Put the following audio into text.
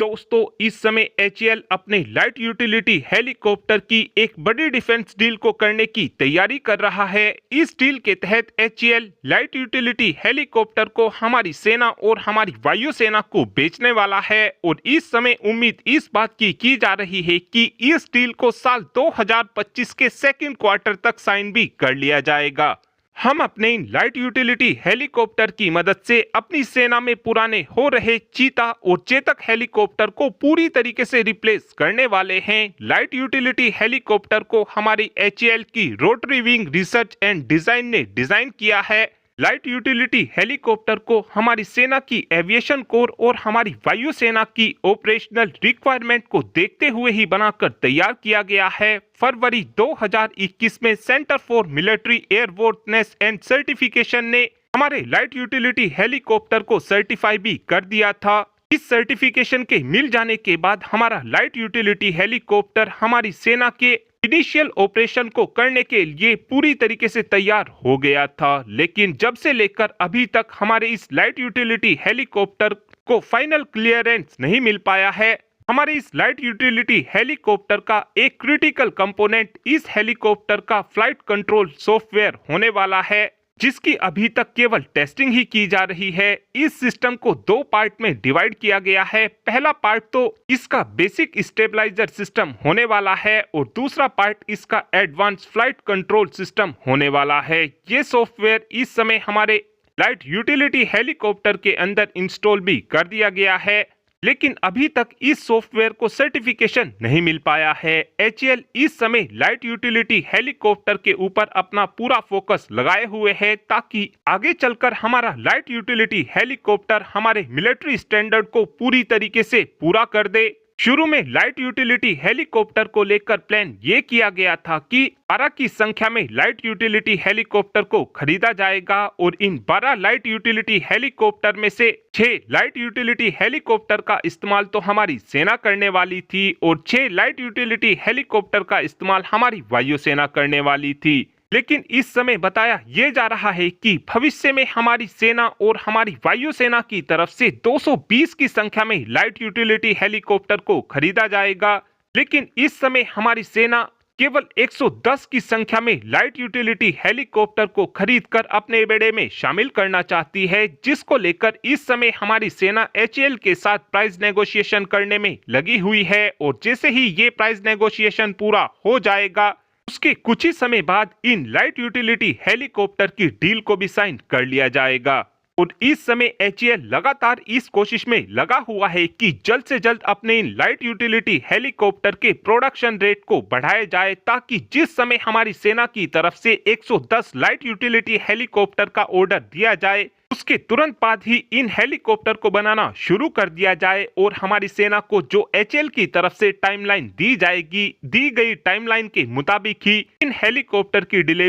दोस्तों, इस समय एचएएल अपने लाइट यूटिलिटी हेलीकॉप्टर की एक बड़ी डिफेंस डील को करने की तैयारी कर रहा है। इस डील के तहत एचएएल लाइट यूटिलिटी हेलीकॉप्टर को हमारी सेना और हमारी वायुसेना को बेचने वाला है और इस समय उम्मीद इस बात की जा रही है कि इस डील को साल 2025 के सेकेंड क्वार्टर तक साइन भी कर लिया जाएगा। हम अपने इन लाइट यूटिलिटी हेलीकॉप्टर की मदद से अपनी सेना में पुराने हो रहे चीता और चेतक हेलीकॉप्टर को पूरी तरीके से रिप्लेस करने वाले हैं। लाइट यूटिलिटी हेलीकॉप्टर को हमारी एचएएल की rotary wing research and design ने डिजाइन किया है। लाइट यूटिलिटी हेलीकॉप्टर को हमारी सेना की एविएशन कोर और हमारी वायुसेना की ऑपरेशनल रिक्वायरमेंट को देखते हुए ही बनाकर तैयार किया गया है। फरवरी 2021 में centre for military airworthiness and certification ने हमारे लाइट यूटिलिटी हेलीकॉप्टर को सर्टिफाई भी कर दिया था। इस सर्टिफिकेशन के मिल जाने के बाद हमारा लाइट यूटिलिटी हेलीकॉप्टर हमारी सेना के इनिशियल ऑपरेशन को करने के लिए पूरी तरीके से तैयार हो गया था, लेकिन जब से लेकर अभी तक हमारे इस लाइट यूटिलिटी हेलीकॉप्टर को फाइनल क्लियरेंस नहीं मिल पाया है। हमारे इस लाइट यूटिलिटी हेलीकॉप्टर का एक क्रिटिकल कंपोनेंट इस हेलीकॉप्टर का फ्लाइट कंट्रोल सॉफ्टवेयर होने वाला है, जिसकी अभी तक केवल टेस्टिंग ही की जा रही है। इस सिस्टम को दो पार्ट में डिवाइड किया गया है। पहला पार्ट तो इसका बेसिक स्टेबलाइजर सिस्टम होने वाला है और दूसरा पार्ट इसका एडवांस फ्लाइट कंट्रोल सिस्टम होने वाला है। ये सॉफ्टवेयर इस समय हमारे लाइट यूटिलिटी हेलीकॉप्टर के अंदर इंस्टॉल भी कर दिया गया है, लेकिन अभी तक इस सॉफ्टवेयर को सर्टिफिकेशन नहीं मिल पाया है। एचएएल इस समय लाइट यूटिलिटी हेलीकॉप्टर के ऊपर अपना पूरा फोकस लगाए हुए है ताकि आगे चलकर हमारा लाइट यूटिलिटी हेलीकॉप्टर हमारे मिलिट्री स्टैंडर्ड को पूरी तरीके से पूरा कर दे। शुरू में लाइट यूटिलिटी हेलीकॉप्टर को लेकर प्लान ये किया गया था कि 12 की संख्या में लाइट यूटिलिटी हेलीकॉप्टर को खरीदा जाएगा और इन 12 लाइट यूटिलिटी हेलीकॉप्टर में से 6 लाइट यूटिलिटी हेलीकॉप्टर का इस्तेमाल तो हमारी सेना करने वाली थी और 6 लाइट यूटिलिटी हेलीकॉप्टर का इस्तेमाल हमारी वायुसेना करने वाली थी। लेकिन इस समय बताया ये जा रहा है कि भविष्य में हमारी सेना और हमारी वायुसेना की तरफ से 220 की संख्या में लाइट यूटिलिटी हेलीकॉप्टर को खरीदा जाएगा, लेकिन इस समय हमारी सेना केवल 110 की संख्या में लाइट यूटिलिटी हेलीकॉप्टर को खरीदकर अपने बेड़े में शामिल करना चाहती है, जिसको लेकर इस समय हमारी सेना एचएएल के साथ प्राइस नेगोशिएशन करने में लगी हुई है। और जैसे ही ये प्राइस नेगोशिएशन पूरा हो जाएगा उसके कुछ ही समय बाद इन लाइट यूटिलिटी हेलीकॉप्टर की डील को भी साइन कर लिया जाएगा। और इस समय एचएएल लगातार इस कोशिश में लगा हुआ है कि जल्द से जल्द अपने इन लाइट यूटिलिटी हेलीकॉप्टर के प्रोडक्शन रेट को बढ़ाया जाए, ताकि जिस समय हमारी सेना की तरफ से 110 लाइट यूटिलिटी हेलीकॉप्टर का ऑर्डर दिया जाए उसके तुरंत बाद ही इन हेलीकॉप्टर को बनाना शुरू कर दिया जाए और हमारी सेना को जो एचएएल की तरफ से टाइमलाइन दी जाएगी, दी गई टाइमलाइन के मुताबिक ही इन हेलीकॉप्टर की डिलीवरी